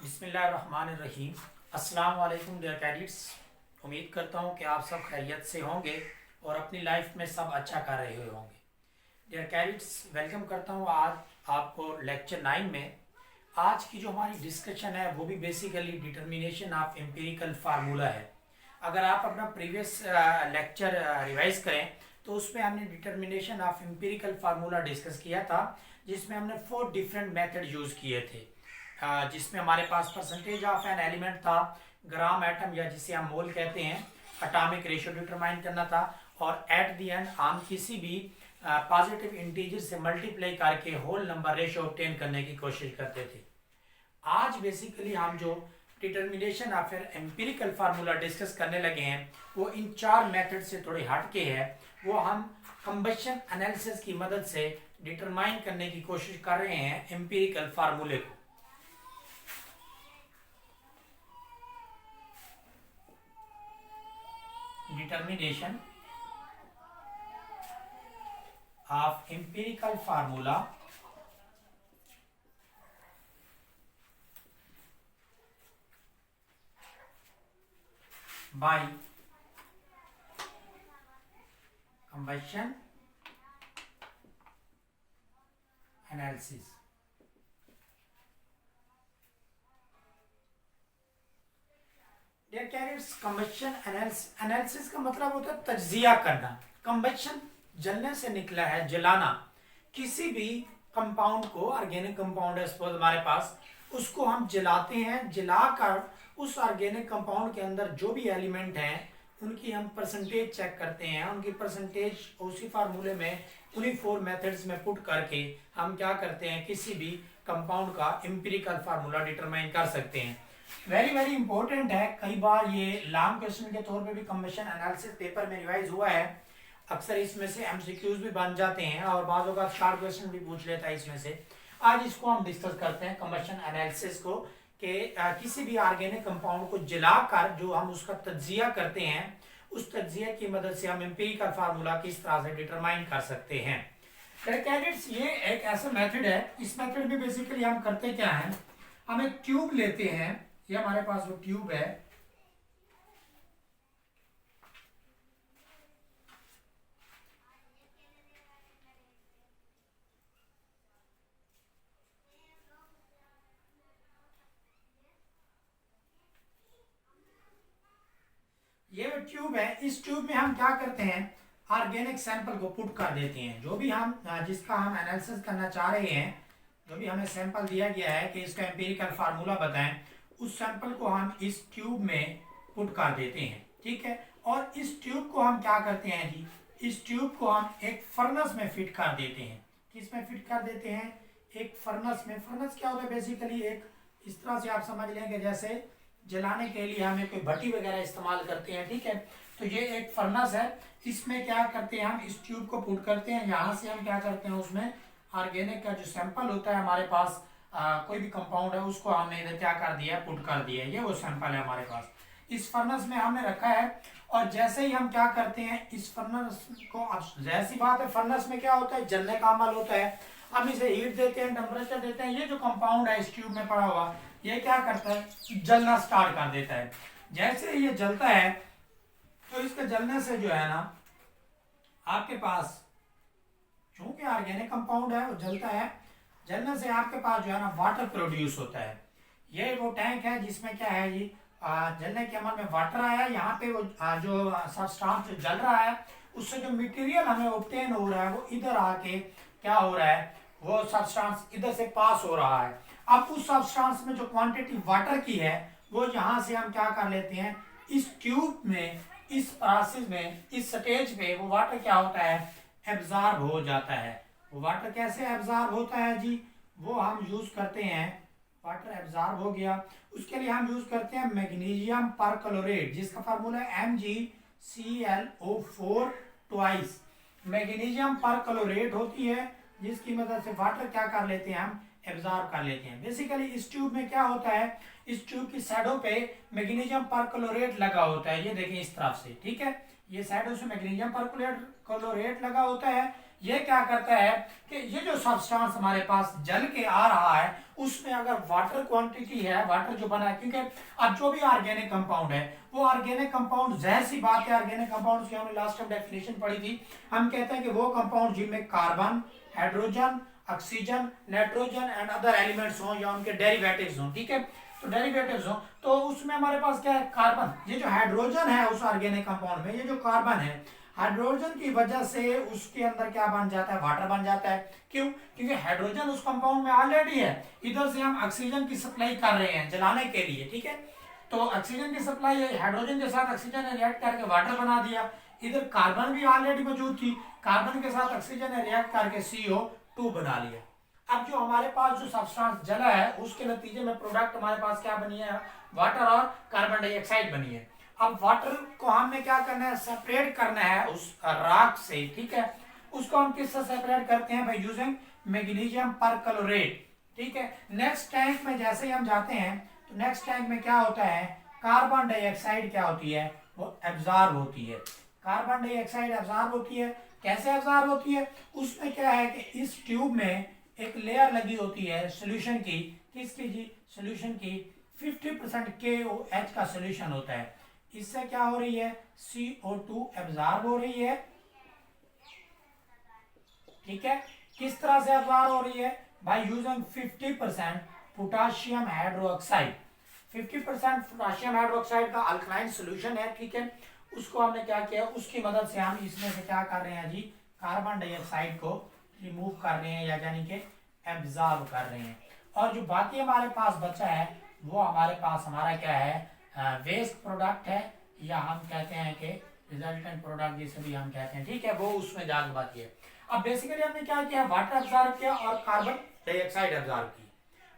बिस्मिल्लाहिर्रहमानिर्रहीम। अस्सलाम वालेकुम डियर कैडिट्स। उम्मीद करता हूँ कि आप सब खैरियत से होंगे और अपनी लाइफ में सब अच्छा कर रहे होंगे। डियर कैडिट्स, वेलकम करता हूँ आज आपको लेक्चर 9 में। आज की जो हमारी डिस्कशन है वो भी basically determination of empirical formula है। अगर आप अपना प्रीवियस लेक्चर रिवाइज करें तो उसमें हमने determination of empirical formula discuss किया था, जिसमें हमने 4 डिफरेंट मेथड यूज़ किए थे। जिसमें हमारे पास परसेंटेज ऑफ एन एलिमेंट था, ग्राम एटम या जिसे हम मोल कहते हैं, एटॉमिक रेशियो डिटरमाइन करना था, और एट द एंड हम किसी भी पॉजिटिव इंटीजर से मल्टीप्लाई करके होल नंबर रेशियो ऑब्टेन करने की कोशिश करते थे। आज बेसिकली हम जो determination of empirical formula discuss करने लगे हैं वो इन 4 मेथड से थोड़ी हट के है। वो हम कंबशन एनालिसिस की मदद से डिटरमाइन करने की कोशिश कर रहे हैं एम्पिरिकल फार्मूले को। Determination of empirical formula by combustion analysis। Dear cadets, combustion analysis का मतलब होता है तज्जिया करना। कंबशन जलने से निकला है, जलाना। किसी भी कंपाउंड को, ऑर्गेनिक कंपाउंड है सपोज हमारे पास, उसको हम जलाते हैं। जलाकर उस ऑर्गेनिक कंपाउंड के अंदर जो भी एलिमेंट हैं उनकी हम परसेंटेज चेक करते हैं। उनकी परसेंटेज उसी फार्मूले में, उन्हीं 4 मेथड्स में पुट करके हम क्या करते हैं, किसी भी कंपाउंड का एम्पिरिकल फार्मूला डिटरमाइन कर सकते हैं। वेरी वेरी इंपॉर्टेंट है। कई बार ये लॉन्ग क्वेश्चन के तौर पे भी कंबशन एनालिसिस पेपर में रिवाइज हुआ है। अक्सर इसमें से एमसीक्यूज भी बन जाते हैं और बाज़ों का शॉर्ट क्वेश्चन भी पूछ लेता है इसमें से। आज इसको हम डिस्कस करते हैं कंबशन एनालिसिस को, कि किसी भी ऑर्गेनिक कंपाउंड को जलाकर जो हम उसका तज्जिया करते हैं, उस तज्जिया की मदद से हम एम्पिरिकल फार्मूला किस तरह से डिटरमाइन कर सकते हैं। कैडेट्स, ये एक ऐसा मेथड है। इस मेथड में बेसिकली हम करते क्या है, हम एक ट्यूब लेते हैं। ये हमारे पास वो ट्यूब है। ये वो ट्यूब है। इस ट्यूब में हम क्या करते हैं, ऑर्गेनिक सैंपल को पुट कर देते हैं। जो भी हम जिसका हम एनालिसिस करना चाह रहे हैं, जो भी हमें सैंपल दिया गया है कि इसका एम्पिरिकल फार्मूला बताएं, उस सैंपल को हम इस ट्यूब में पुट कर देते हैं। ठीक है। और इस ट्यूब को हम क्या करते हैं जी, इस ट्यूब को हम एक फर्नेस में फिट कर देते हैं। किस में फिट कर देते हैं, एक फर्नेस में। फर्नेस क्या होता है, बेसिकली एक इस तरह से आप समझ लेंगे जैसे जलाने के लिए हमें कोई भट्टी वगैरह इस्तेमाल करते हैं। ठीक है। तो ये एक फर्नेस है। इसमें क्या करते हैं, हम इस ट्यूब को पुट करते हैं। यहाँ से हम क्या करते हैं, उसमें ऑर्गेनिक का जो सैंपल होता है हमारे पास, कोई भी कंपाउंड है, उसको हमने इधर क्या कर दिया है, पुट कर दिया है। ये वो सैंपल है हमारे पास, इस फर्नेस में हमने रखा है। और जैसे ही हम क्या करते हैं, इस फर्नेस को, अब जैसी बात है, फर्नेस में क्या होता है, जलने का अमल होता है। हम इसे हीट देते हैं, टेम्परेचर देते हैं। ये जो कंपाउंड है इस ट्यूब में पड़ा हुआ, ये क्या करता है, जलना स्टार्ट कर देता है। जैसे ये जलता है तो इसके जलने से जो है ना, आपके पास चूंकि ऑर्गेनिक कंपाउंड है वो जलता है, जलने से आपके पास जो है ना वाटर प्रोड्यूस होता है। ये वो टैंक है जिसमें क्या है जी, जलने के अमल में वाटर आया। यहाँ पे वो जो सबस्टांस जो जल रहा है, उससे जो मटेरियल हमें ऑब्टेन हो रहा है वो इधर आके क्या हो रहा है, वो सबस्टांस इधर से पास हो रहा है। अब उस सब्सटेंस में जो क्वांटिटी वाटर की है वो यहाँ से हम क्या कर लेते हैं, इस ट्यूब में, इस प्रोसेस में, इस स्टेज पे वो वाटर क्या होता है, एब्जॉर्ब हो जाता है। वो वाटर कैसे एब्जॉर्ब होता है जी, वो हम यूज करते हैं। वाटर एब्जॉर्ब हो गया, उसके लिए हम यूज करते हैं मैग्नीशियम परक्लोरेट, जिसका फार्मूला है MgClO4 ट्वाइस। मैग्नीशियम परक्लोरेट होती है, जिसकी मदद से वाटर क्या कर लेते हैं, हम एब्जॉर्ब कर लेते हैं। बेसिकली इस ट्यूब में क्या होता है, इस ट्यूब की साइडों पे मैग्नीशियम परक्लोरेट लगा होता है। ये देखें इस तरफ से, ठीक है, ये साइडों से मैग्नीशियम परक्लोरेट लगा होता है। ये क्या करता है कि ये जो सब्सटेंस हमारे पास जल के आ रहा है उसमें अगर वाटर क्वांटिटी है, वाटर जो बना है, क्योंकि अब जो भी ऑर्गेनिक कंपाउंड है वो ऑर्गेनिक कंपाउंड, जाहिर सी बात है ऑर्गेनिक कंपाउंड की हमने लास्ट टाइम डेफिनेशन पढ़ी थी, हम कहते हैं कि वो कंपाउंड जिनमें carbon, hydrogen, oxygen, nitrogen and other elements हों या उनके डेरिवेटिव्स हों, ठीक है, तो डेरिवेटिव्स हो तो उसमें हमारे पास क्या है, कार्बन, ये जो हाइड्रोजन है उस ऑर्गेनिक कंपाउंड में, ये जो कार्बन है, हाइड्रोजन की वजह से उसके अंदर क्या बन जाता है, वाटर बन जाता है। क्यों? क्योंकि हाइड्रोजन उस कंपाउंड में ऑलरेडी है, इधर से हम ऑक्सीजन की सप्लाई कर रहे हैं जलाने के लिए, ठीक है, तो ऑक्सीजन की सप्लाई हाइड्रोजन के साथ ऑक्सीजन ने रिएक्ट करके वाटर बना दिया, इधर कार्बन भी ऑलरेडी मौजूद थी, कार्बन के साथ ऑक्सीजन ने रिएक्ट करके CO2 बना लिया। अब जो हमारे पास जो सब्सटेंस जला है उसके नतीजे में प्रोडक्ट हमारे पास क्या बनी है, वाटर और कार्बन डाइऑक्साइड बनी है। अब वाटर को हमने क्या करना है, सेपरेट करना है उस राख से, ठीक है, उसको हम किससे सेपरेट करते हैं, बाय यूजिंग मैग्नीशियम परक्लोरेट, ठीक है। नेक्स्ट टैंक में जैसे ही हम जाते हैं तो नेक्स्ट टैंक में क्या होता है, कार्बन डाइऑक्साइड क्या होती है, वो एब्जॉर्ब होती है, कार्बन डाइऑक्साइड एब्जॉर्ब होती है। कैसे एब्जॉर्ब होती है, उसमें क्या है कि इस ट्यूब में एक लेयर लगी होती है सोल्यूशन की, किसकी जी, सोल्यूशन की 50% KOH का सोल्यूशन होता है, इससे क्या हो रही है, CO2 एब्जॉर्ब हो रही है, ठीक है। किस तरह से एब्जॉर्ब हो रही है, by using 50% potassium hydroxide, 50% potassium hydroxide का अल्कलाइन सोल्यूशन है, ठीक है, उसको हमने क्या किया, उसकी मदद से हम इसमें से क्या कर रहे हैं जी, कार्बन डाइऑक्साइड को रिमूव कर रहे हैं या यानी कि एब्जॉर्ब कर रहे हैं। और जो बाकी हमारे पास बचा है वो हमारे पास हमारा क्या है, वेस्ट प्रोडक्ट है, या हम कहते हैं कि रिजल्टेंट प्रोडक्ट जिसे भी हम कहते हैं, ठीक है, वो उसमें जाके बाकी है। अब बेसिकली हमने क्या किया, वाटर एब्जॉर्ब किया और कार्बन डाइऑक्साइड एब्जॉर्ब की,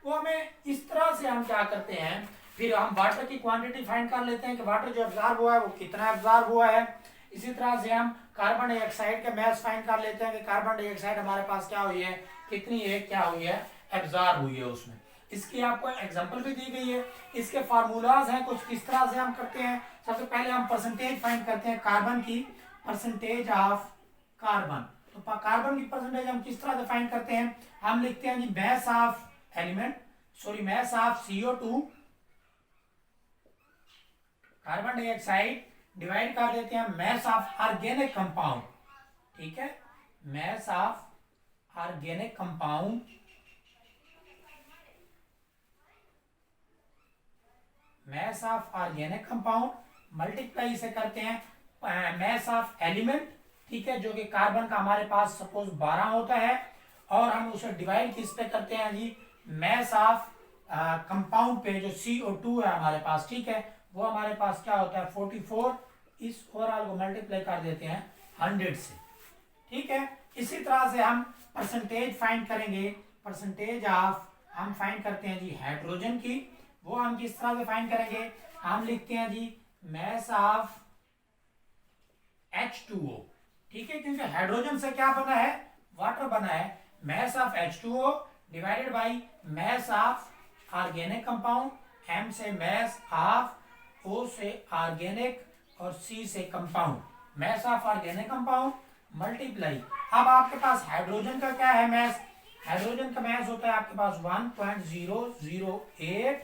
वो हमें इस तरह से हम क्या करते हैं, फिर हम वाटर की क्वांटिटी फाइंड कर लेते हैं कि वाटर जो एब्जॉर्ब हुआ है वो कितना एब्जॉर्ब हुआ है। इसी तरह से हम कार्बन डाइऑक्साइड के मास फाइंड कर लेते हैं कि कार्बन डाइऑक्साइड हमारे पास क्या हुई है, कितनी है, क्या हुई है, एब्जॉर्ब हुई है उसमें। इसकी आपको एग्जांपल भी दी गई है, इसके फार्मूलाज हैं कुछ, किस तरह से हम करते हैं। सबसे पहले हम परसेंटेज फाइंड करते हैं कार्बन की, परसेंटेज ऑफ कार्बन, तो कार्बन की परसेंटेज हम किस तरह से फाइंड करते हैं, हम लिखते हैं जी mass of element, sorry mass of CO2, carbon dioxide divide कर देते हैं मास ऑफ ऑर्गेनिक कंपाउंड, ठीक है, mass of organic compound, mass of organic compound multiply से करते हैं मास ऑफ एलिमेंट, ठीक है, जो कि कार्बन का हमारे पास सपोज 12 होता है, और हम उसे डिवाइड किस पे करते हैं जी, मास ऑफ कंपाउंड पे, जो CO2 है हमारे पास, ठीक है, वो हमारे पास क्या होता है 44, इस ओवरऑल को मल्टीप्लाई कर देते हैं 100 से, ठीक है। इसी तरह से हम परसेंटेज फाइंड करेंगे, परसेंटेज ऑफ हम फाइंड करते हैं जी हाइड्रोजन की, वो हम किस तरह से फाइंड करेंगे, हम लिखते हैं जी मास ऑफ H2O, ठीक है, क्योंकि हाइड्रोजन से क्या बना है, वाटर बना है, mass of H2O divided by mass of organic compound, M से मास ऑफ, O से ऑर्गेनिक और C से compound, mass of organic compound multiply. अब आपके पास हाइड्रोजन का क्या है मास, हाइड्रोजन का मास होता है आपके पास 1.008,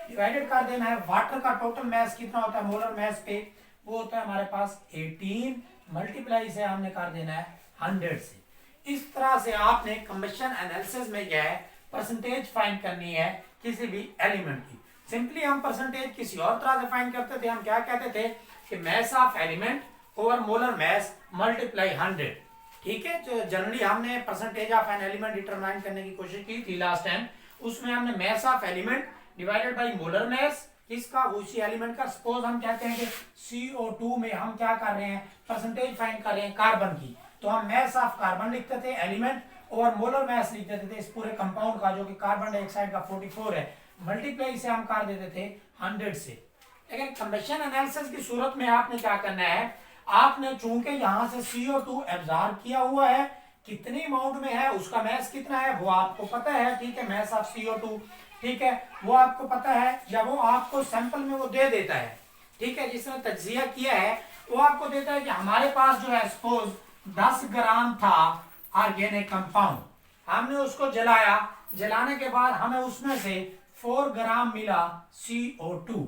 डिवाइडेड कर देना है वाटर का टोटल मास कितना होता है मोलर मास पे, वो होता है हमारे पास 18, मल्टीप्लाई से हमने कर देना है 100 से। इस तरह से आपने कंबशन एनालिसिस में क्या है, परसेंटेज फाइंड करनी है किसी भी एलिमेंट की। सिंपली हम परसेंटेज किसी और तरह से फाइंड करते थे, हम क्या कहते थे कि मास of element over molar mass multiply 100, ठीक है। जो जनरली हमने percentage of an element determine करने की कोशिश की थी लास्ट टाइम, उसमें हमने मास of element divided by molar मास, किसका, उसी एलिमेंट का। सपोज हम कहते हैं कि CO2 में हम क्या कर रहे हैं, परसेंटेज फाइंड कर रहे हैं कार्बन की, तो हम मास ऑफ कार्बन लिखते थे एलिमेंट, और मोलर मास लिख देते थे इस पूरे कंपाउंड का, जो कि कार्बन डाइऑक्साइड का 44 है, मल्टीप्लाई से हम कर देते थे 100 से। लेकिन कंबशन एनालिसिस की सूरत में आपने क्या करना है, आपने चूंकि यहां से CO2 एब्जॉर्ब किया हुआ है, कितनी अमाउंट में है, उसका मास कितना है वो आपको पता है, ठीक है, मास ऑफ CO2, ठीक है, वो आपको पता है, या वो आपको सैंपल में वो दे देता है, ठीक है, जिसने तज्जिया किया है वो आपको देता है कि हमारे पास जो है सपोज 10 ग्राम था ऑर्गेनिक कंपाउंड, हमने उसको जलाया, जलाने के बाद हमें उसमें से 4 ग्राम मिला CO2,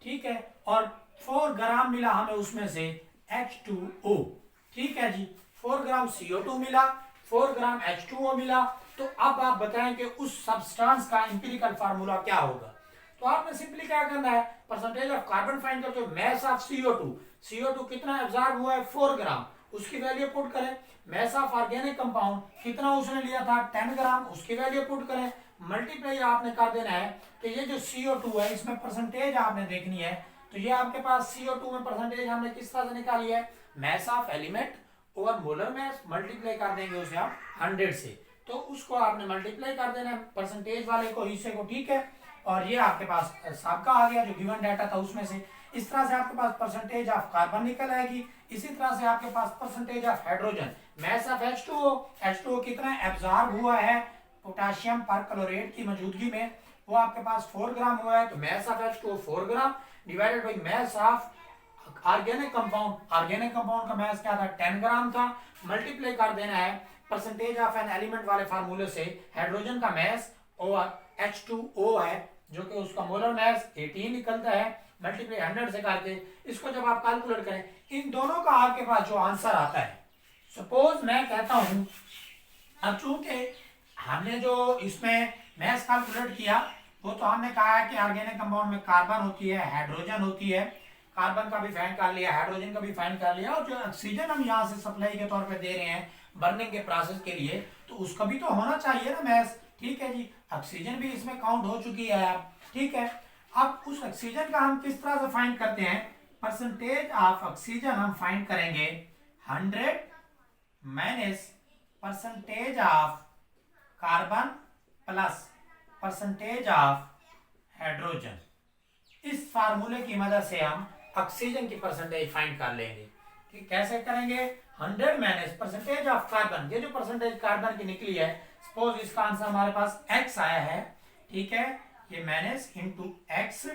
ठीक है, और 4 ग्राम मिला हमें उसमें से H2O, ठीक है जी, 4 ग्राम CO2 मिला, 4 ग्राम H2O मिला। तो अब आप बताएं कि उस सब्सटेंस का एम्पिरिकल फार्मूला क्या होगा। तो आपने सिंपली क्या करना है, परसेंटेज ऑफ कार्बन फाइंड करके मैस ऑफ CO2, CO2 कितना एब्जॉर्ब हुआ है 4 ग्राम, उसकी वैल्यू पुट करें। मैस ऑफ ऑर्गेनिक कंपाउंड कितना उसने लिया था 10 ग्राम, उसकी वैल्यू पुट करें। मल्टीप्लाई आपने कर देना है कि ये जो CO2 है इसमें परसेंटेज आपने देखनी है। तो ये आपके पास CO2 में परसेंटेज हमने किस तरह से निकाली है, mess of element over molar mess, multiply कर देंगे उसे आप 100 से, तो उसको आपने मल्टीप्लाई कर देना है परसेंटेज वाले को, हिस्से को, ठीक है। और ये आपके पास सबका आ गया जो गिवन डाटा था उसमें से। इस तरह से आपके पास परसेंटेज ऑफ कार्बन निकल आएगी। इसी तरह से आपके पास percentage of hydrogen, mass of H2O, H2O कितना एब्जॉर्ब हुआ है पोटेशियम परक्लोरेट की मौजूदगी में, वो आपके पास 4 ग्राम हुआ है। तो mess of H2O 4 gram divided by mass of organic compound, organic compound का मैस क्या था 10 ग्राम था, मल्टीप्लाई कर देना है परसेंटेज ऑफ एन एलिमेंट वाले फार्मूले से। हाइड्रोजन का मैस ओवर H2O है जो कि उसका मोलर मैस 18 निकलता है, मल्टीप्लाई 100 से करके इसको जब आप कैलकुलेट करें, इन दोनों का आपके पास जो आंसर आता है, सपोज मैं कहता हूं, अब चूंकि हमने जो इसमें मैस कैलकुलेट किया वो तो हमने कहा है कि ऑर्गेनिक कंपाउंड में कार्बन होती है, हाइड्रोजन होती है, कार्बन का भी फाइंड कर लिया, हाइड्रोजन का भी फाइंड कर लिया, और जो ऑक्सीजन हम यहाँ से सप्लाई के तौर पे दे रहे हैं बर्निंग के प्रोसेस के लिए, तो उसका भी तो होना चाहिए ना मैस, ठीक है जी। ऑक्सीजन भी इसमें काउंट हो चुकी है, ठीक है। अब उस ऑक्सीजन का हम किस तरह से फाइंड करते हैं, परसेंटेज ऑफ ऑक्सीजन हम फाइंड करेंगे 100 minus percentage of carbon plus percentage of hydrogen. इस फार्मूले की मदद से हम ऑक्सीजन की परसेंटेज फाइंड कर लेंगे कि कैसे करेंगे, 100 माइनस परसेंटेज ऑफ कार्बन, ये जो परसेंटेज कार्बन की निकली है, सपोज इसका आंसर हमारे पास x आया है, ठीक है, ये minus into x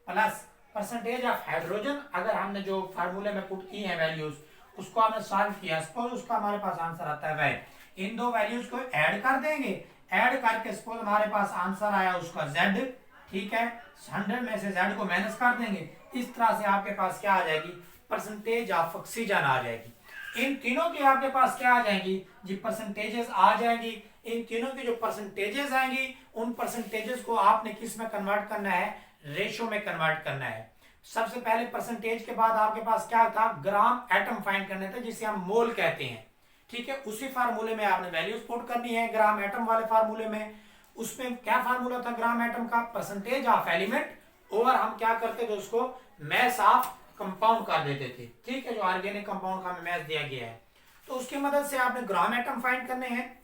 plus percentage of hydrogen, अगर हमने जो फार्मूले में पुट की है वैल्यूज उसको हमने सॉल्व किया, सपोज उसका हमारे पास आंसर आता है वैल्यू, इन दो वैल्यूज को ऐड कर देंगे, ऐड करके सपोज हमारे पास आंसर आया उसका z, ठीक है, 100 में से z को माइनस कर देंगे, इस तरह से आपके पास क्या आ जाएगी, परसेंटेज ऑफ ऑक्सीजन आ जाएगी। इन तीनों की आपके पास क्या आ जाएंगी जी, परसेंटेजेस आ जाएंगी। इन तीनों की जो परसेंटेजेस आएंगी उन परसेंटेजेस को आपने किस में कन्वर्ट करना है, रेशो में कन्वर्ट करना है। सबसे पहले परसेंटेज के बाद आपके पास क्या था, ग्राम एटम फाइंड करने थे जिसे हम मोल कहते हैं, ठीक है। उसी फार्मूले में आपने वैल्यूज पुट करनी है ग्राम एटम वाले फार्मूले में। उसमें क्या फार्मूला था ग्राम एटम का, परसेंटेज ऑफ एलिमेंट ओवर हम क्या करते थे उसको मैस ऑफ कंपाउंड कर देते थे, ठीक है, जो ऑर्गेनिक कंपाउंड का मैस दिया गया है। तो उसकी मदद से आपने ग्राम एटम फाइंड करने हैं।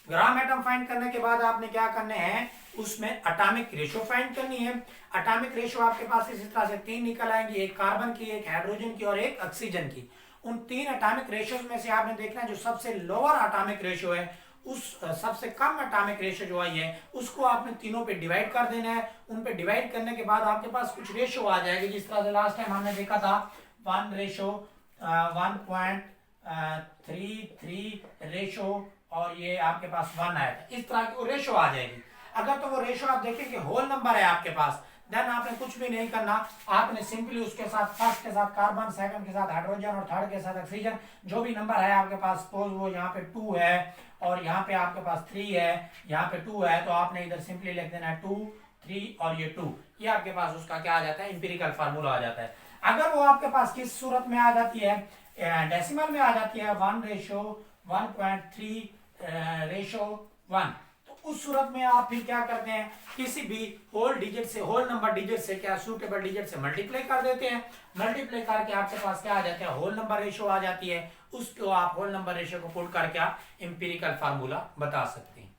ग्राम एटम फाइंड करने के बाद आपने क्या करने हैं, उसमें एटॉमिक रेशो फाइंड करनी है। एटॉमिक रेशो आपके पास इसी तरह से 3 निकल आएंगी, एक कार्बन की, एक हाइड्रोजन की और एक ऑक्सीजन की। उन 3 एटॉमिक रेशोज में से आपने देखना है जो सबसे लोअर एटॉमिक रेशो है, उस सबसे कम एटॉमिक रेशो जो आई है उसको आपने तीनों पे डिवाइड कर देना है। उन पे डिवाइड करने के बाद आपके पास कुछ रेशो आ जाएगी, जिस तरह से लास्ट टाइम हमने देखा था 1:1.33 रेशो, और ये आपके पास 1 आया था, इस तरह की रेशो आ जाएगी। अगर तो वो रेशो आप देखें कि होल नंबर है आपके पास, देन आपने कुछ भी नहीं करना, आपने सिंपली उसके साथ फर्स्ट के साथ कार्बन, सेकंड के साथ हाइड्रोजन और थर्ड के साथ ऑक्सीजन, जो भी नंबर है आपके पास, सपोज वो यहाँ पे 2 है और यहाँ पे आपके पास 3 है, यहाँ पे 2 है, तो आपने इधर सिंपली लिख देना है 2, 3 और ये 2, ये आपके पास उसका क्या आ जाता है, इंपीरिकल फार्मूला आ जाता है। अगर वो आपके पास किस सूरत में आ जाती है, डेसिमल में आ जाती है, 1:1.3:1, उस सूरत में आप फिर क्या करते हैं, किसी भी होल डिजिट से, होल नंबर डिजिट से, क्या सूटेबल डिजिट से मल्टीप्लाई कर देते हैं। मल्टीप्लाई करके आपके पास क्या आ जाता है, होल नंबर रेशो आ जाती है, उसको आप होल नंबर रेशो को पुट करके आप इंपीरिकल फार्मूला बता सकते हैं।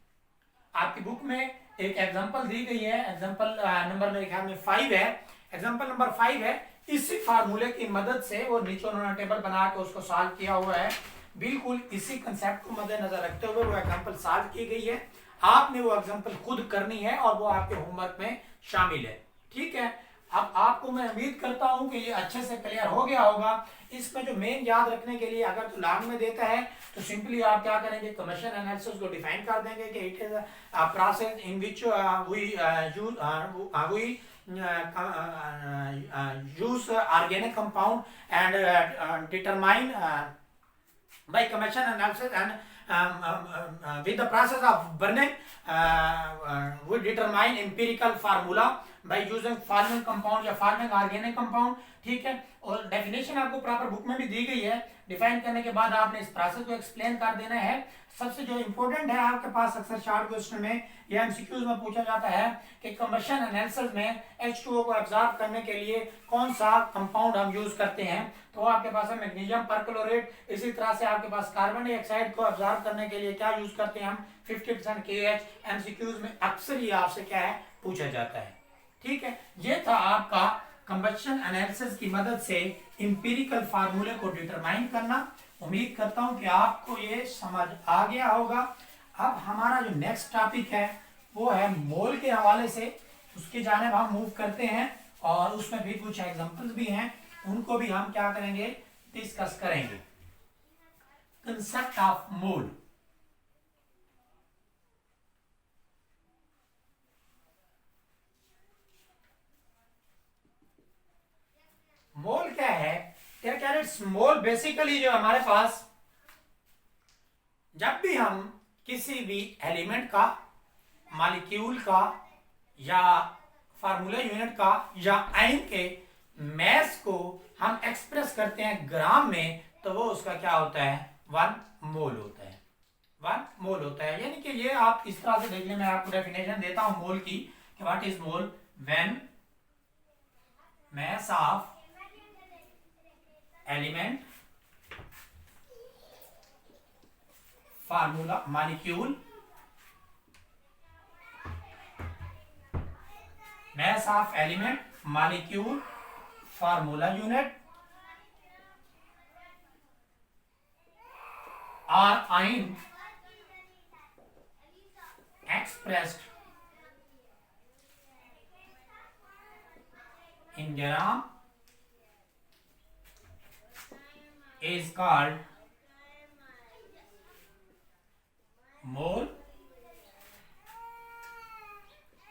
आपकी बुक में एक एग्जांपल दी गई है, एग्जांपल नंबर मेरे ख्याल में 5 है, एग्जांपल नंबर 5 है। इसी फार्मूले की मदद से वो नीचे उन्होंने टेबल बना के उसको सॉल्व किया हुआ है, बिल्कुल इसी कंसेप्ट को मद्देनजर रखते हुए वो एग्जांपल सॉल्व की गई है। आपने वो एग्जांपल खुद करनी है और वो आपके होमवर्क में शामिल है, ठीक है। अब आपको मैं उम्मीद करता हूं कि ये अच्छे से क्लियर हो गया होगा। इसमें जो मेन याद रखने के लिए अगर तो लॉन्ग में देता है तो सिंपली आप क्या करेंगे, कमीशन एनालिसिस को डिफाइन कर देंगे कि it is a process in which we use organic compound and determine by commission analysis and with the process of burning we determine empirical formula by using forming compound या forming organic compound। ठीक है, और definition आपको proper book में भी दी गई है। Define करने के बाद आपने इस प्रोसेस को एक्सप्लेन कर देना है। सबसे जो इंपॉर्टेंट है आपके पास अक्सर शॉर्ट क्वेश्चन में या एमसीक्यूज में पूछा जाता है कि कंबशन एनालिसिस में H2O को एब्जॉर्ब करने के लिए कौन सा कंपाउंड हम यूज करते हैं, तो आपके पास है मैग्नीशियम परक्लोरेट। इसी तरह से आपके पास कार्बन डाइऑक्साइड को एब्जॉर्ब करने के लिए क्या यूज करते हैं हम, 50% KH। एमसीक्यूज में अक्सर ये आपसे क्या है पूछा जाता है। ठीक है, ये था आपका कंबशन एनालिसिस की मदद से इंपीरिकल फार्मूले को डिटरमाइन करना। उम्मीद करता हूं कि आपको ये समझ आ गया होगा। अब हमारा जो नेक्स्ट टॉपिक है वो है मोल के हवाले से, उसकी जानिब हम मूव करते हैं और उसमें भी कुछ एग्जांपल्स भी हैं, उनको भी हम क्या करेंगे, डिस्कस करेंगे। Concept of mole. मोल क्या है, मोल बेसिकली जो हमारे पास जब भी हम किसी भी एलिमेंट का, मॉलिक्यूल का या फार्मूला यूनिट का या आयन के मैस को हम एक्सप्रेस करते हैं ग्राम में, तो वो उसका क्या होता है, 1 मोल होता है। 1 मोल होता है, यानी कि ये आप इस तरह से देख लें। मैं आपको डेफिनेशन देता हूं मोल की कि what is mole. When mass of element, formula, molecule, mass of element, molecule, formula unit or ion expressed in gram is called mole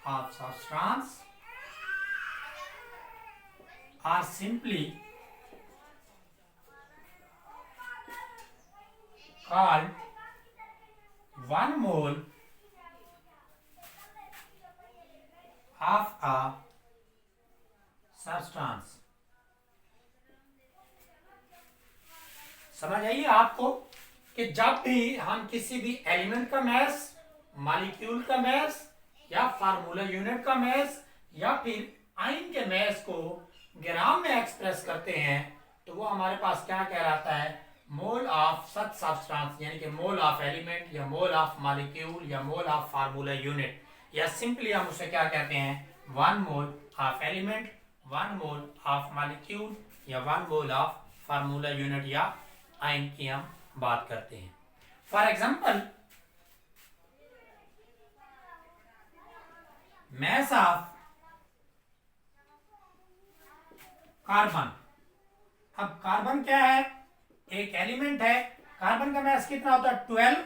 of substance or simply called 1 mole of a substance। समझ आइए आपको कि जब भी हम किसी भी element का मैस, मॉलिक्यूल का मैस या फार्मूला यूनिट का मैस या फिर आयन के मैस को ग्राम में एक्सप्रेस करते हैं, तो वो हमारे पास क्या कहलाता है, मोल ऑफ सच सब्सटेंस, यानी कि मोल ऑफ एलिमेंट या मोल ऑफ मॉलिक्यूल या मोल ऑफ फार्मूला यूनिट, या सिंपली हम उसे क्या कहते हैं, 1 मोल of element, 1 mole of molecule या 1 मोल ऑफ फार्मूला यूनिट या आयन की हम बात करते हैं। For example, mass of carbon. अब कार्बन क्या है, एक एलिमेंट है। कार्बन का मैस कितना होता है, 12।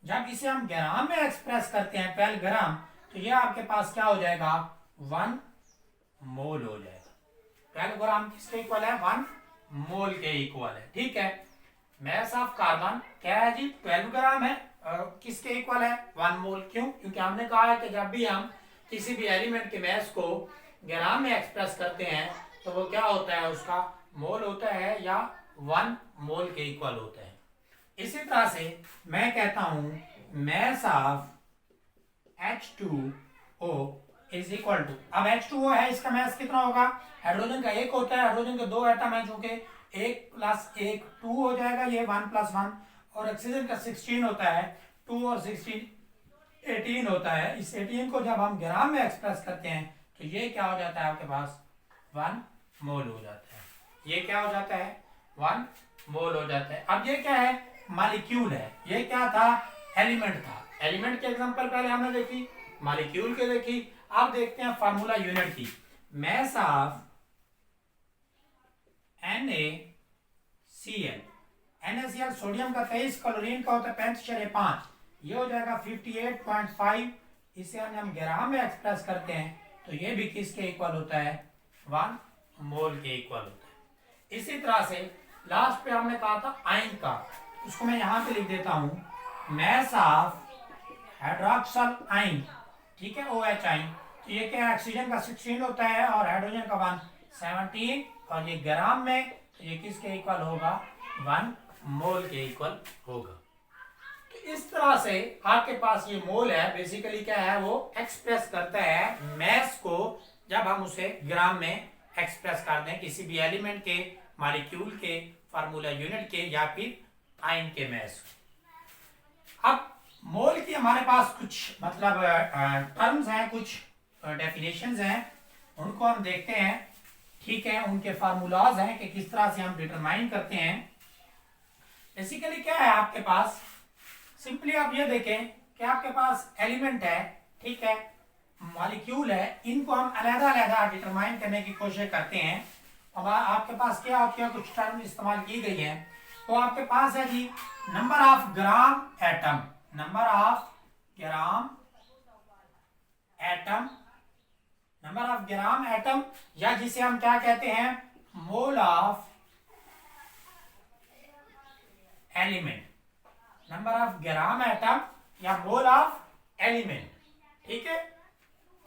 जब इसे हम ग्राम में एक्सप्रेस करते हैं, 12 ग्राम, तो यह आपके पास क्या हो जाएगा, 1 मोल हो जाएगा। 12 ग्राम किसके इक्वल है, 1 मोल के इक्वल है। ठीक है, मैस ऑफ कार्बन क्या है जी, 12 ग्राम है। किसके इक्वल है, 1 मोल। क्यों, क्योंकि हमने कहा है कि जब भी हम किसी भी एलिमेंट के मैस को ग्राम में एक्सप्रेस करते हैं तो वो क्या होता है, उसका मोल होता है या 1 मोल के इक्वल होता है। इसी तरह से मैं कहता हूं mass of H2O is equal to, अब H2O है, इसका मैस कितना होगा, हाइड्रोजन का 1 होता है, हाइड्रोजन के 2 एटम है, चूंकि 1 + 1 2 हो जाएगा, ये 1 + 1, और ऑक्सीजन का 16 होता है, 2 और 16 18 होता है। इस 18 को जब हम ग्राम में एक्सप्रेस करते हैं तो ये क्या हो जाता है, आपके पास 1 मोल हो जाता है। ये क्या हो जाता है, 1 मोल हो जाता है। अब ये क्या है, मॉलिक्यूल है। ये क्या था, एलिमेंट था। एलिमेंट के एग्जांपल पहले हमने देखी, मॉलिक्यूल के देखी, अब देखते हैं फार्मूला यूनिट की। mass of NaCl। NaCl sodium का 23, क्लोरीन का होता है 35.5, ये हो जाएगा 58.5। इसे हम ग्राम में एक्सप्रेस करते हैं तो ये भी किसके इक्वल होता है, 1 मोल के इक्वल होता है। इसी तरह से लास्ट पे हमने कहा था आयन का, उसको मैं यहां पे लिख देता हूं, मैस ऑफ हाइड्रोक्सल आयन, ठीक है, OH आयन। तो ये क्या है, ऑक्सीजन का 16 होता है और हाइड्रोजन का 1 17, और ये ग्राम में तो ये किसके इक्वल होगा, 1 मोल के इक्वल होगा। तो इस तरह से आपके पास ये मोल है, बेसिकली क्या है, वो एक्सप्रेस करता है मैस को, जब हम उसे ग्राम में एक्सप्रेस कर दें किसी भी एलिमेंट के, मॉलिक्यूल के, फार्मूला यूनिट के, या फिर आयन के मैस। अब मोल की हमारे पास कुछ मतलब टर्म्स हैं, कुछ डेफिनेशंस हैं, उनको हम देखते हैं, ठीक है, उनके फार्मूलाज हैं कि किस तरह से हम डिटरमाइन करते हैं। बेसिकली क्या है आपके पास, सिंपली आप ये देखें कि आपके पास एलिमेंट है, ठीक है, मॉलिक्यूल है, इनको हम अलग-अलग डिटरमाइन करने की कोशिश करते हैं। अब आपके पास क्या क्या कुछ टर्म इस्तेमाल की गई है, तो आपके पास है जी number of gram atom, number of gram atom, number of gram atom, या जिसे हम क्या कहते हैं, mole of element, number of gram atom या मोल ऑफ एलिमेंट, ठीक है।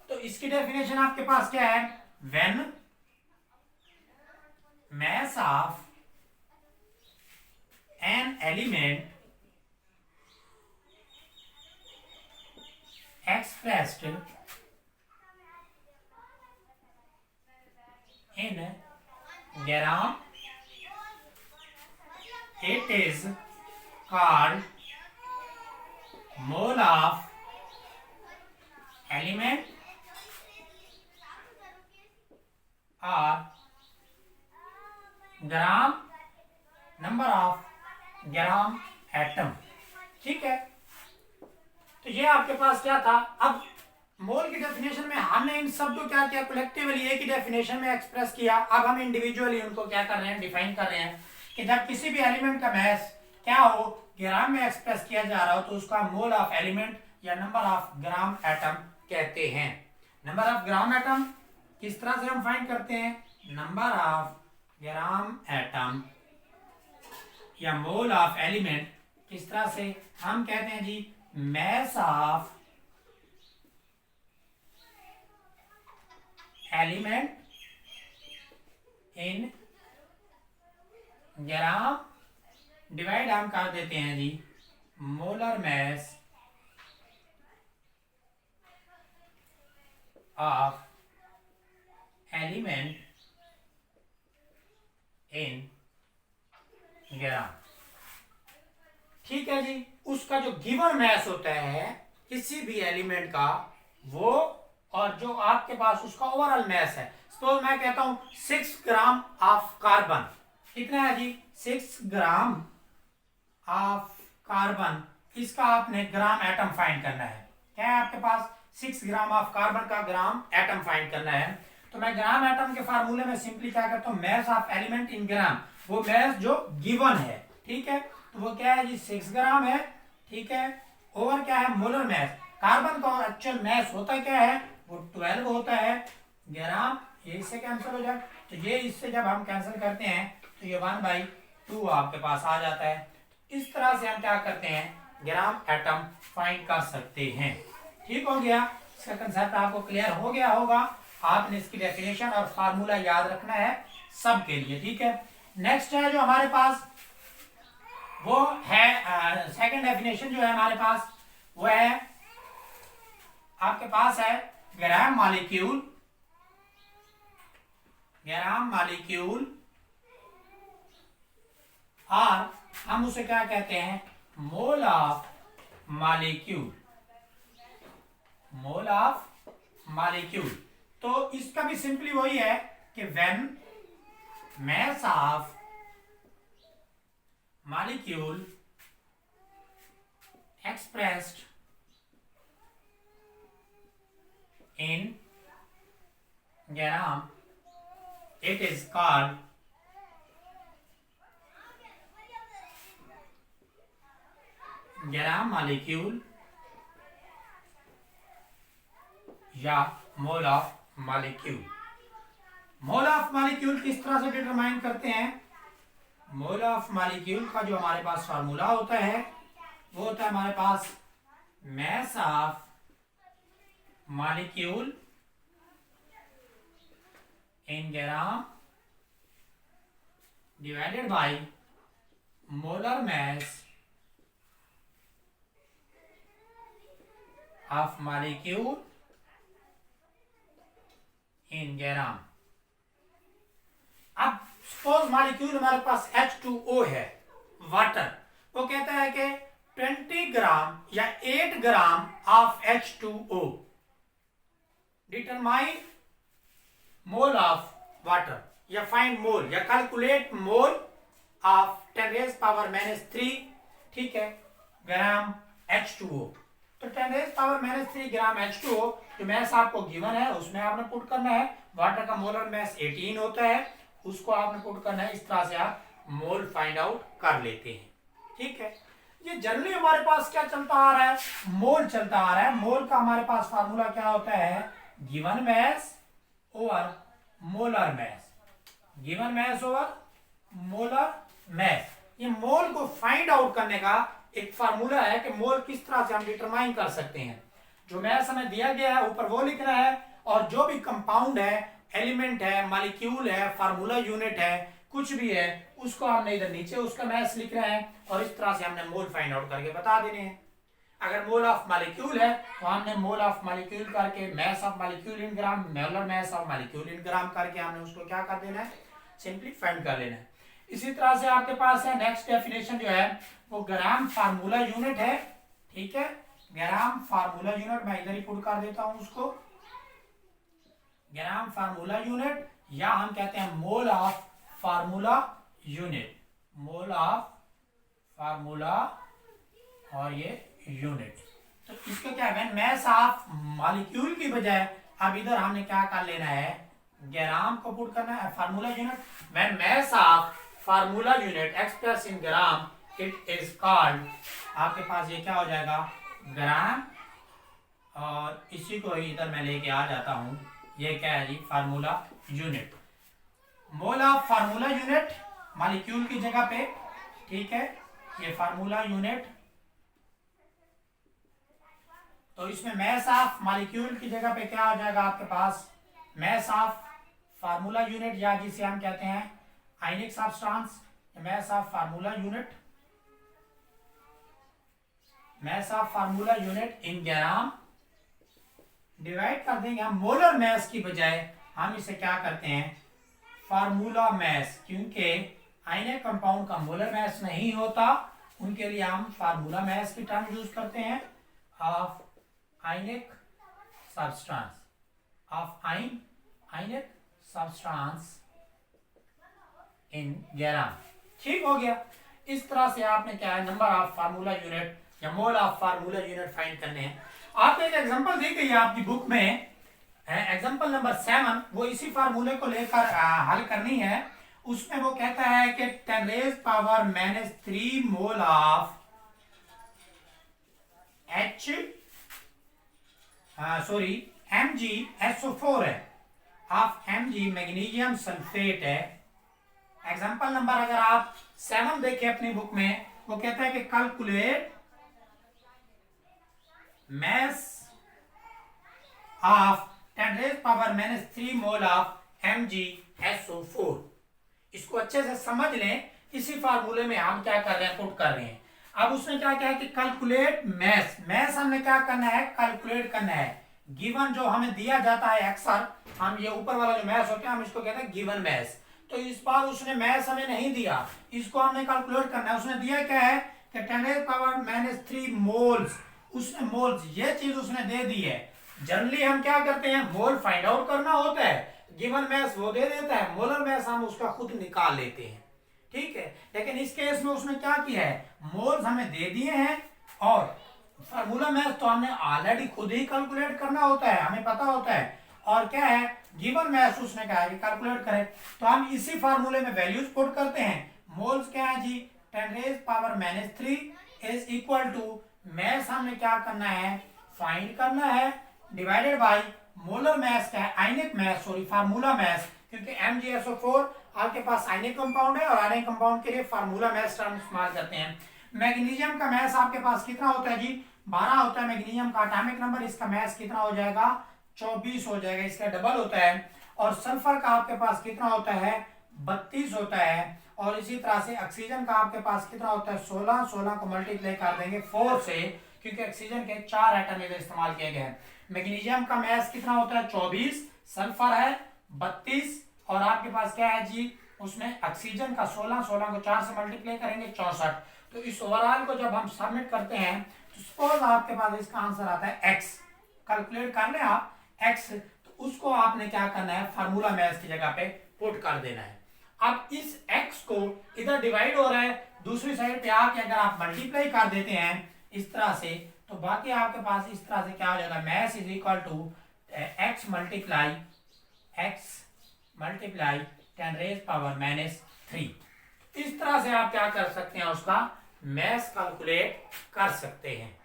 तो इसकी डेफिनेशन आपके पास क्या है, when mass of an element expressed in gram, it is called mole of element or gram number of gram atom, ठीक है। तो ये आपके पास क्या था। अब मोल की डेफिनेशन में हमने इन सब को क्या किया, कलेक्टिवली एक ही डेफिनेशन में एक्सप्रेस किया। अब हम इंडिविजुअली उनको क्या कर रहे हैं, डिफाइन कर रहे हैं कि जब किसी भी एलिमेंट का मैस क्या हो, ग्राम में एक्सप्रेस किया जा रहा हो, तो उसका मोल ऑफ एलिमेंट या नंबर ऑफ ग्राम एटम कहते हैं। नंबर ऑफ ग्राम एटम किस तरह से हम फाइंड करते हैं, नंबर ऑफ ग्राम एटम या मोल ऑफ एलिमेंट किस तरह से हम कहते हैं जी, mass of element in gram, divide हम कर देते हैं जी molar mass of element in gram, ठीक है जी। उसका जो गिवन मैस होता है किसी भी एलिमेंट का, वो और जो आपके पास उसका ओवरऑल मैस है, सपोज मैं कहता हूं 6 ग्राम ऑफ कार्बन, कितना है जी, 6 ग्राम ऑफ कार्बन, इसका आपने ग्राम एटम फाइंड करना है। क्या है आपके पास, 6 ग्राम ऑफ कार्बन का ग्राम एटम फाइंड करना है। तो मैं ग्राम एटम के फार्मूले में सिंपली क्या करता हूं, मैस ऑफ एलिमेंट इन ग्राम, वो मैस जो गिवन है, ठीक है, तो वो क्या है जी 6 ग्राम है, ठीक है, ओवर क्या है मोलर मैस, कार्बन का एक्चुअल मैस होता क्या है, वो 12 होता है ग्राम, ये इससे कैंसिल हो जाए, तो ये इससे जब हम कैंसिल करते हैं तो ये 1/2 आपके पास आ जाता है। इस तरह से हम क्या करते हैं, ग्राम एटम फाइंड कर सकते हैं। ठीक हो गया, इसका कंसेप्ट आपको क्लियर हो गया होगा। आपने इसकी डेफिनेशन और फार्मूला याद रखना है सबके लिए, ठीक है। नेक्स्ट है जो हमारे पास वो है सेकंड डेफिनेशन जो है हमारे पास वो है आपके पास है ग्राम मॉलिक्यूल, ग्राम मॉलिक्यूल, और हम उसे क्या कहते हैं, mole of molecule, mole of molecule. तो इसका भी सिंपली वही है कि when mass of molecule expressed in gram, it is called gram molecule या mole of molecule. Mole of molecule किस तरह से डिटरमाइन करते हैं? मोल ऑफ मॉलिक्यूल का जो हमारे पास फार्मूला होता है वो होता है हमारे पास mass of molecule in gram divided by molar mass of molecule in gram। अब सपोज मॉलिक्यूल हमारे पास H2O है, वाटर, वो कहता है कि 20 ग्राम या 8 gram of H2O determine mole of water, या फाइंड मोल या कैलकुलेट मोल ऑफ 10⁻³ ठीक है ग्राम H2O। तो 10⁻³ ग्राम H2O जो मैस आपको गिवन है उसमें आपने पुट करना है। वाटर का मोलर मैस 18 होता है, उसको आपने पुट करना है। इस तरह से आप मोल फाइंड आउट कर लेते हैं। ठीक है, ये जनरली हमारे पास क्या चलता आ रहा है? मोल चलता आ रहा है। मोल का हमारे पास फार्मूला क्या होता है? Given mass over molar mass, given mass over molar mass. ये मोल को फाइंड आउट करने का एक फार्मूला है कि मोल किस तरह से हम डिटरमाइन कर सकते हैं। जो मैस हमें दिया गया है ऊपर वो लिखना है, और जो भी कंपाउंड है, एलिमेंट है, मॉलिक्यूल है, फार्मूला यूनिट है, कुछ भी है, उसको हमने इधर नीचे उसका मैस लिखना है और इस तरह से हमने मोल फाइंड आउट करके बता देने हैं। अगर मोल ऑफ मॉलिक्यूल है तो हमने मोल ऑफ मॉलिक्यूल करके mass of molecule in gram, molar mass of molecule in gram करके हमने उसको क्या कर देना है? सिंपली फाइंड कर लेना है। इसी तरह से आपके पास है नेक्स्ट डेफिनेशन जो है वो ग्राम फार्मूला यूनिट है। ठीक है, ग्राम फार्मूला यूनिट मैं इधर ही पुट कर देता हूं उसको, ग्राम फार्मूला यूनिट, या हम कहते हैं mole of formula unit, mole of formula और ये यूनिट। तो इसको क्या है, मैस ऑफ मॉलिक्यूल की बजाय अब इधर हमने क्या कर लेना है? ग्राम को पुट करना है, formula unit. When mess of formula unit express in gram it is called, आपके पास ये क्या हो जाएगा? ग्राम, और इसी को इधर मैं लेके आ जाता हूं, ये क्या है जी? Formula unit. Mole of formula unit molecule की जगह पे, ठीक है, ये फार्मूला यूनिट। तो इसमें मैस ऑफ मॉलिक्यूल की जगह पे क्या हो जाएगा आपके पास? मैस ऑफ फार्मूला यूनिट, या जिसे हम कहते हैं ionic substance, mass of formula unit, mass of formula unit in gram divide कर देंगे हम मोलर मैस की बजाय, हम इसे क्या करते हैं? फार्मूला मैस, क्योंकि आयनिक कंपाउंड का मोलर मैस नहीं होता, उनके लिए हम फार्मूला मैस की टर्म यूज करते हैं of ionic substance, of ionic substance in gram. ठीक हो गया। इस तरह से आपने क्या है, नंबर ऑफ फार्मूला यूनिट या mole of formula unit find करने हैं। आपको एक एग्जांपल दी गई है आपकी बुक में, एग्जांपल नंबर 7, वो इसी फार्मूले को लेकर हल करनी है। उसमें वो कहता है कि 10⁻³ मोल ऑफ MgSO4 है, ऑफ Mg मैग्नीशियम सल्फेट है। एग्जांपल नंबर अगर आप 7 देखें अपनी बुक में, वो कहता है कि calculate mass of 10⁻³ mole of MgSO4। इसको अच्छे से समझ लें, इसी फार्मूले में हम क्या कर रहे हैं? पुट कर रहे हैं। अब उसने क्या किया कि कैलकुलेट मैस, मैस हमने क्या करना है? कैलकुलेट करना है। गिवन जो हमें दिया जाता है अक्सर, हम ये ऊपर वाला जो मैस होता है हम इसको कहते हैं गिवन मैस। तो इस बार उसने मैस हमें नहीं दिया, इसको हमने कैलकुलेट करना है। उसने दिया क्या है कि 10⁻³ मोल्स, उसने मोल्स ये चीज उसने दे दी है। जनरली हम क्या करते हैं? मोल फाइंड आउट करना होता है, गिवन मैस वो दे देता है, मोलर मैस हम उसका खुद निकाल लेते हैं। ठीक है, लेकिन इस केस में उसने क्या किया है? मोल्स हमें दे दिए हैं और फार्मूला मैस तो हमने ऑलरेडी खुद ही कैलकुलेट करना होता है, हमें पता होता है। और क्या है गिवन मैस उसने कहा है कि कैलकुलेट करें, तो हम इसी फार्मूले में वैल्यूज पुट करते हैं। मोल्स क्या है जी 10⁻³ इज इक्वल टू मैस हमने क्या करना है फाइंड करना है डिवाइडेड बाय मोलर मैस क्या है आयनिक मैस सॉरी फार्मूला मैस, क्योंकि MgSO4 आपके पास आयनिक कंपाउंड है और आयनिक कंपाउंड के लिए फार्मूला मैस टर्म इस्तेमाल करते हैं। मैग्नीशियम का मैस आपके पास कितना होता है जी 12 होता है मैग्नीशियम का एटॉमिक नंबर, इसका मैस कितना हो जाएगा 24 हो जाएगा, इसका डबल होता है। और सल्फर का आपके पास कितना होता है 32 होता है। और इसी तरह से ऑक्सीजन का आपके पास कितना होता है 16, 16 को मल्टीप्लाई कर देंगे 4 से, क्योंकि ऑक्सीजन के 4 एटम इधर इस्तेमाल किए गए हैं। मैग्नीशियम का मैस कितना होता है 24, सल्फर है 32 और आपके पास क्या है जी उसमें ऑक्सीजन का 16, 16 को 4 से मल्टीप्लाई करेंगे 64। तो इस ओवरऑल को जब हम सबमिट करते हैं तो सपोज आपके पास इसका आंसर आता है x, कैलकुलेट कर लें आप x, तो उसको आपने क्या करना है फार्मूला मैस की जगह पे पुट कर देना है। अब इस x को इधर डिवाइड हो रहा है, दूसरी साइड पे आके अगर आप मल्टीप्लाई कर देते हैं इस तरह से, तो बाकी आपके पास इस तरह से क्या हो जाएगा mass is equal to x multiply 10⁻³ इस तरह से आप क्या कर सकते हैं उसका मैस कैलकुलेट कर सकते हैं।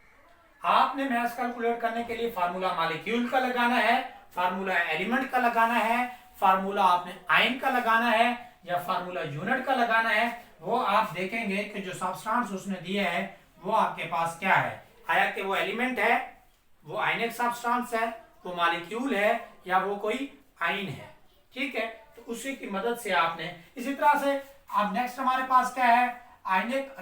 आपने मैस कैलकुलेट करने के लिए फार्मूला मॉलिक्यूल का लगाना है, फार्मूला एलिमेंट का लगाना है, फार्मूला आपने आयन का लगाना है या फार्मूला यूनिट का लगाना है, वो आप देखेंगे कि जो सब्सटेंस उसने दिया है वो आपके पास क्या है, आया कि वो एलिमेंट है, वो आयनिक सब्सटेंस है, वो मॉलिक्यूल है या वो कोई आयन है। ठीक है, तो उसी की मदद से आपने इसी तरह से अब नेक्स्ट हमारे पास क्या है आयनिक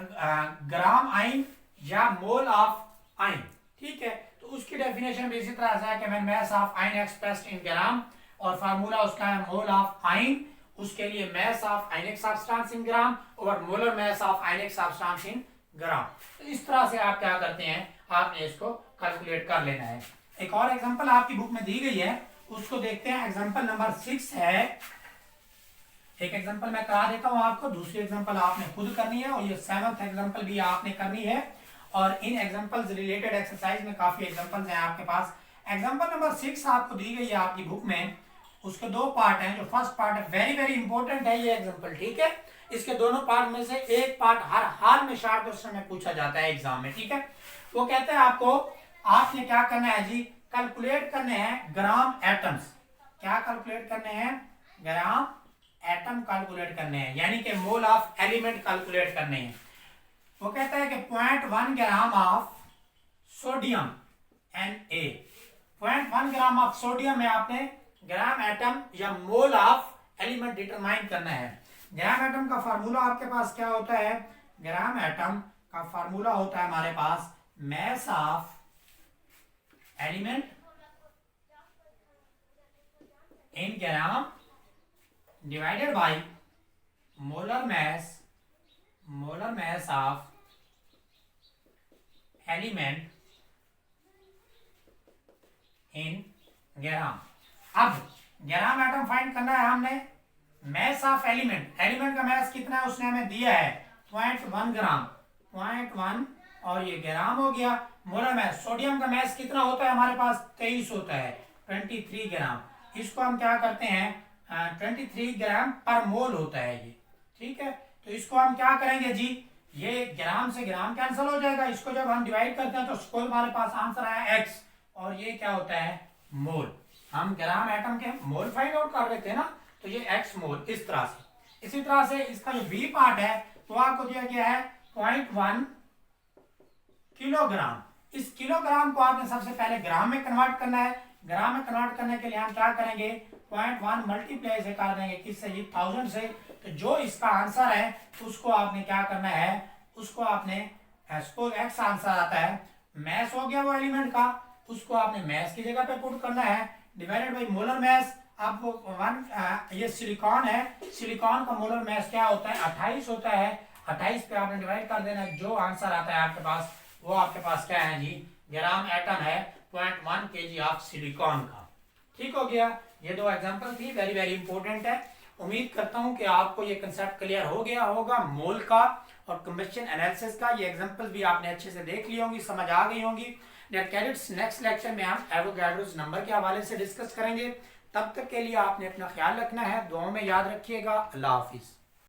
ग्राम आयन या मोल ऑफ आयन। ठीक है, तो उसकी डेफिनेशन भी इसी तरह से है कि when mass of ion expressed in gram, और फार्मूला उसका है मोल ऑफ आयन, उसके लिए मास of ionic substance in gram और molar mass of ionic substance in gram. तो इस तरह से आप क्या करते हैं आपने इसको कैलकुलेट कर लेना है। एक और एग्जांपल आपकी बुक में दी गई है उसको देखते हैं। एग्जांपल नंबर 6 है, एक एग्जांपल मैं करा देता हूं आपको, दूसरी एग्जांपल आपने खुद करनी है और ये 7th एग्जांपल भी आपने करनी है। और इन एग्जांपल्स रिलेटेड एक्सरसाइज में काफी एग्जांपल्स हैं आपके पास। एग्जांपल नंबर 6 आपको दी गई है आपकी बुक में, उसके दो पार्ट हैं। जो फर्स्ट पार्ट है वेरी वेरी इंपॉर्टेंट है ये एग्जांपल। ठीक है, इसके दोनों पार्ट में से एक पार्ट हर हाल में शॉर्ट क्वेश्चन में पूछा जाता है एग्जाम में। ठीक है, वो कहते हैं आपको आपने क्या करना है जी कैलकुलेट करने हैं ग्राम एटम्स। क्या कैलकुलेट करने हैं ग्राम एटम कैलकुलेट करने हैं, यानी कि मोल ऑफ एलिमेंट कैलकुलेट करने हैं। वो कहता है कि 0.1 gram of sodium Na, 0.1 gram of sodium में आपने ग्राम एटम या मोल ऑफ एलिमेंट डिटरमाइन करना है। ग्राम एटम का फार्मूला आपके पास क्या होता है, ग्राम एटम का फार्मूला होता है हमारे पास mass of element in gram divided by molar mass of element in gram. अब ग्राम एटम फाइंड करना है हमने, मास ऑफ एलिमेंट, एलिमेंट का मास कितना है उसने हमें दिया है 0.1 ग्राम, 0.1 और ये ग्राम हो गया। मोलर मास, सोडियम का मास कितना होता है हमारे पास 23 होता है 23 ग्राम। इसको हम क्या करते हैं 23 ग्राम पर मोल होता है ये। ठीक है, तो इसको हम क्या करेंगे जी, ये ग्राम से ग्राम कैंसिल हो जाएगा, इसको जब हम डिवाइड करते हैं तो इसको हमारे पास आंसर आया x, और ये क्या होता है मोल। हम ग्राम एटम के मोल फाइंड आउट कर देते हैं ना, तो ये x मोल इस तरह से। इसी तरह से इसका जो b पार्ट है तो आपको दिया गया है 0.1 किलोग्राम। इस किलोग्राम को आपने सबसे पहले ग्राम में कन्वर्ट करना है। ग्राम में कन्वर्ट करने के लिए हम क्या करेंगे 0.1 मल्टीप्लाई से कर देंगे किससे जी 1000 से। तो जो इसका आंसर है उसको आपने क्या करना है, उसको आपने सपोज x आंसर आता है, मास हो गया वो एलिमेंट का, उसको आपने मास की जगह पे पुट करना है डिवाइडेड बाय मोलर मास। अब वो 1 ये सिलिकॉन है, सिलिकॉन का मोलर मास क्या होता है 28 होता है, 28 पे आपने डिवाइड कर देना है। जो आंसर आता है आपके पास वो आपके पास क्या है जी ग्राम एटम है 0.1 kg ऑफ सिलिकॉन का। ठीक हो गया, ये दो एग्जांपल थी, वेरी वेरी इंपॉर्टेंट है। उम्मीद करता हूं कि आपको ये कंसेप्ट क्लियर हो गया होगा मोल का और कंबशन एनालिसिस का। ये एग्जांपल भी आपने अच्छे से देख ली होंगी, समझ आ गई होंगी। नेक्स्ट लेक्चर में हम एवोगाड्रोस नंबर के हवाले से डिस्कस करेंगे। तब तक के लिए आपने अपना ख्याल रखना है, दुआओं में याद रखिएगा। अल्लाह हाफिज़।